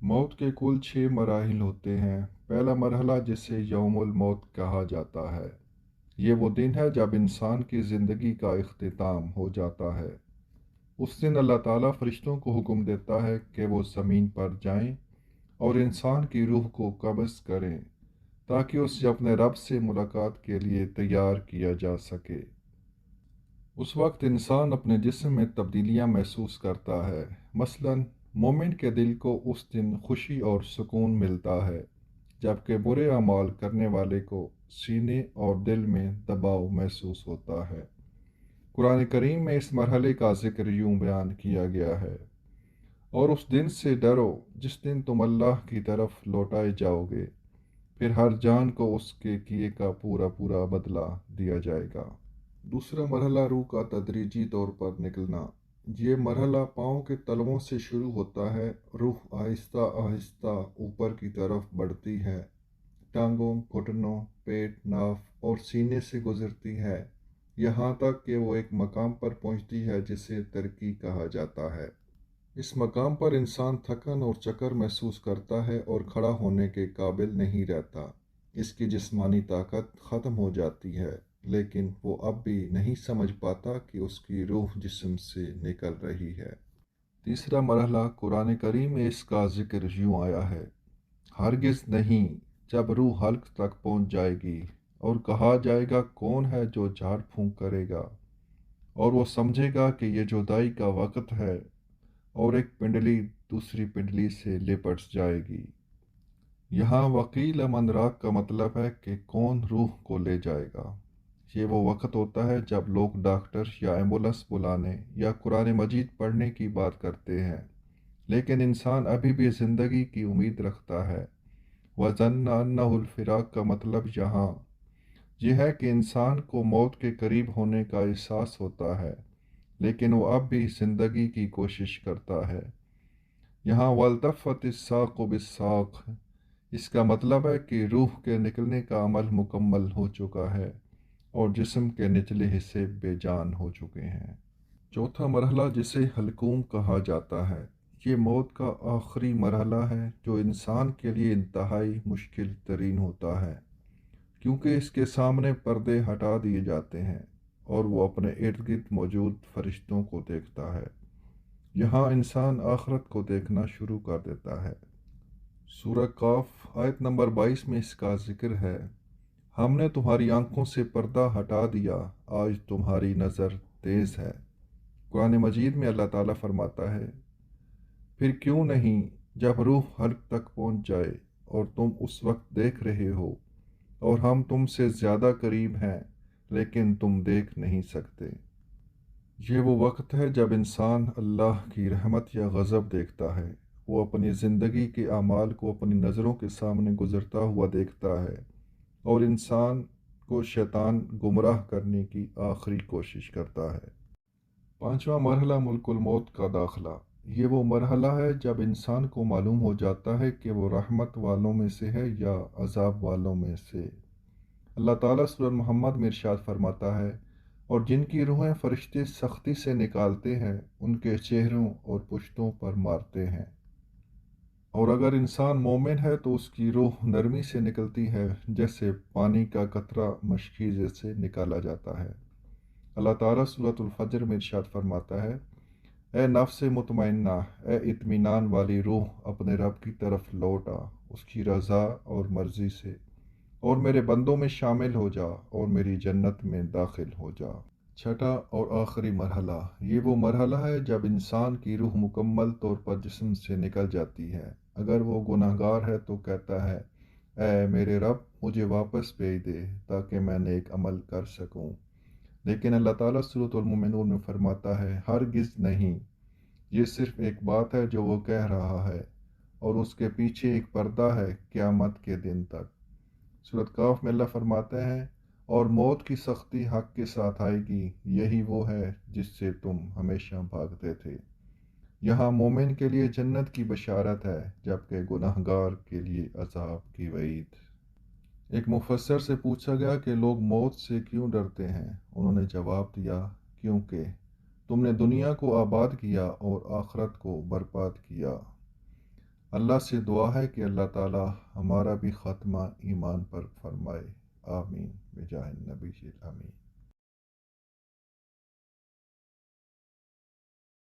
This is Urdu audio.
موت کے کل 6 مراحل ہوتے ہیں۔ پہلا مرحلہ جسے یوم الموت کہا جاتا ہے، یہ وہ دن ہے جب انسان کی زندگی کا اختتام ہو جاتا ہے۔ اس دن اللہ تعالیٰ فرشتوں کو حکم دیتا ہے کہ وہ زمین پر جائیں اور انسان کی روح کو قبض کریں تاکہ اسے اپنے رب سے ملاقات کے لیے تیار کیا جا سکے۔ اس وقت انسان اپنے جسم میں تبدیلیاں محسوس کرتا ہے۔ مثلاً مومن کے دل کو اس دن خوشی اور سکون ملتا ہے، جبکہ برے اعمال کرنے والے کو سینے اور دل میں دباؤ محسوس ہوتا ہے۔ قرآن کریم میں اس مرحلے کا ذکر یوں بیان کیا گیا ہے: اور اس دن سے ڈرو جس دن تم اللہ کی طرف لوٹائے جاؤ گے، پھر ہر جان کو اس کے کیے کا پورا پورا بدلہ دیا جائے گا۔ دوسرا مرحلہ روح کا تدریجی طور پر نکلنا۔ یہ مرحلہ پاؤں کے تلووں سے شروع ہوتا ہے۔ روح آہستہ آہستہ اوپر کی طرف بڑھتی ہے، ٹانگوں، گھٹنوں، پیٹ، ناف اور سینے سے گزرتی ہے، یہاں تک کہ وہ ایک مقام پر پہنچتی ہے جسے ترقی کہا جاتا ہے۔ اس مقام پر انسان تھکن اور چکر محسوس کرتا ہے اور کھڑا ہونے کے قابل نہیں رہتا۔ اس کی جسمانی طاقت ختم ہو جاتی ہے، لیکن وہ اب بھی نہیں سمجھ پاتا کہ اس کی روح جسم سے نکل رہی ہے۔ تیسرا مرحلہ قرآن کریم میں اس کا ذکر یوں آیا ہے: ہرگز نہیں، جب روح حلق تک پہنچ جائے گی اور کہا جائے گا کون ہے جو جھاڑ پھونک کرے گا، اور وہ سمجھے گا کہ یہ جدائی کا وقت ہے، اور ایک پنڈلی دوسری پنڈلی سے لپٹ جائے گی۔ یہاں وکیل من راق کا مطلب ہے کہ کون روح کو لے جائے گا۔ یہ وہ وقت ہوتا ہے جب لوگ ڈاکٹر یا ایمبولینس بلانے یا قرآن مجید پڑھنے کی بات کرتے ہیں، لیکن انسان ابھی بھی زندگی کی امید رکھتا ہے۔ وَظَنَّ أَنَّهُ الْفِرَاقُ کا مطلب یہاں یہ ہے کہ انسان کو موت کے قریب ہونے کا احساس ہوتا ہے، لیکن وہ اب بھی زندگی کی کوشش کرتا ہے۔ یہاں وَالْتَفَّتِ السَّاقُ بِالسَّاقِ اس کا مطلب ہے کہ روح کے نکلنے کا عمل مکمل ہو چکا ہے اور جسم کے نچلے حصے بے جان ہو چکے ہیں۔ چوتھا مرحلہ جسے حلقوم کہا جاتا ہے، یہ موت کا آخری مرحلہ ہے جو انسان کے لیے انتہائی مشکل ترین ہوتا ہے، کیونکہ اس کے سامنے پردے ہٹا دیے جاتے ہیں اور وہ اپنے ارد گرد موجود فرشتوں کو دیکھتا ہے۔ یہاں انسان آخرت کو دیکھنا شروع کر دیتا ہے۔ سورہ قاف آیت نمبر 22 میں اس کا ذکر ہے: ہم نے تمہاری آنکھوں سے پردہ ہٹا دیا، آج تمہاری نظر تیز ہے۔ قرآن مجید میں اللہ تعالیٰ فرماتا ہے: پھر کیوں نہیں جب روح حلق تک پہنچ جائے اور تم اس وقت دیکھ رہے ہو، اور ہم تم سے زیادہ قریب ہیں لیکن تم دیکھ نہیں سکتے۔ یہ وہ وقت ہے جب انسان اللہ کی رحمت یا غضب دیکھتا ہے۔ وہ اپنی زندگی کے اعمال کو اپنی نظروں کے سامنے گزرتا ہوا دیکھتا ہے، اور انسان کو شیطان گمراہ کرنے کی آخری کوشش کرتا ہے۔ پانچواں مرحلہ ملک الموت کا داخلہ۔ یہ وہ مرحلہ ہے جب انسان کو معلوم ہو جاتا ہے کہ وہ رحمت والوں میں سے ہے یا عذاب والوں میں سے۔ اللہ تعالیٰ سورہ محمد میں ارشاد فرماتا ہے: اور جن کی روحیں فرشتے سختی سے نکالتے ہیں ان کے چہروں اور پشتوں پر مارتے ہیں۔ اور اگر انسان مومن ہے تو اس کی روح نرمی سے نکلتی ہے، جیسے پانی کا قطرہ مشکیزے سے نکالا جاتا ہے۔ اللہ تعالیٰ سورۃ الفجر میں ارشاد فرماتا ہے: اے نفس مطمئنہ، اے اطمینان والی روح، اپنے رب کی طرف لوٹ آ، اس کی رضا اور مرضی سے، اور میرے بندوں میں شامل ہو جا اور میری جنت میں داخل ہو جا۔ چھٹا اور آخری مرحلہ، یہ وہ مرحلہ ہے جب انسان کی روح مکمل طور پر جسم سے نکل جاتی ہے۔ اگر وہ گناہگار ہے تو کہتا ہے: اے میرے رب، مجھے واپس بھیج دے تاکہ میں نیک عمل کر سکوں۔ لیکن اللہ تعالیٰ سورۃ المومنون میں فرماتا ہے: ہرگز نہیں، یہ صرف ایک بات ہے جو وہ کہہ رہا ہے، اور اس کے پیچھے ایک پردہ ہے قیامت کے دن تک۔ سورۃ قاف میں اللہ فرماتے ہیں: اور موت کی سختی حق کے ساتھ آئے گی، یہی وہ ہے جس سے تم ہمیشہ بھاگتے تھے۔ یہاں مومن کے لیے جنت کی بشارت ہے، جبکہ گناہگار کے لیے عذاب کی وعید۔ ایک مفسر سے پوچھا گیا کہ لوگ موت سے کیوں ڈرتے ہیں؟ انہوں نے جواب دیا: کیونکہ تم نے دنیا کو آباد کیا اور آخرت کو برباد کیا۔ اللہ سے دعا ہے کہ اللہ تعالی ہمارا بھی خاتمہ ایمان پر فرمائے، آمین بجاہ النبی الامین۔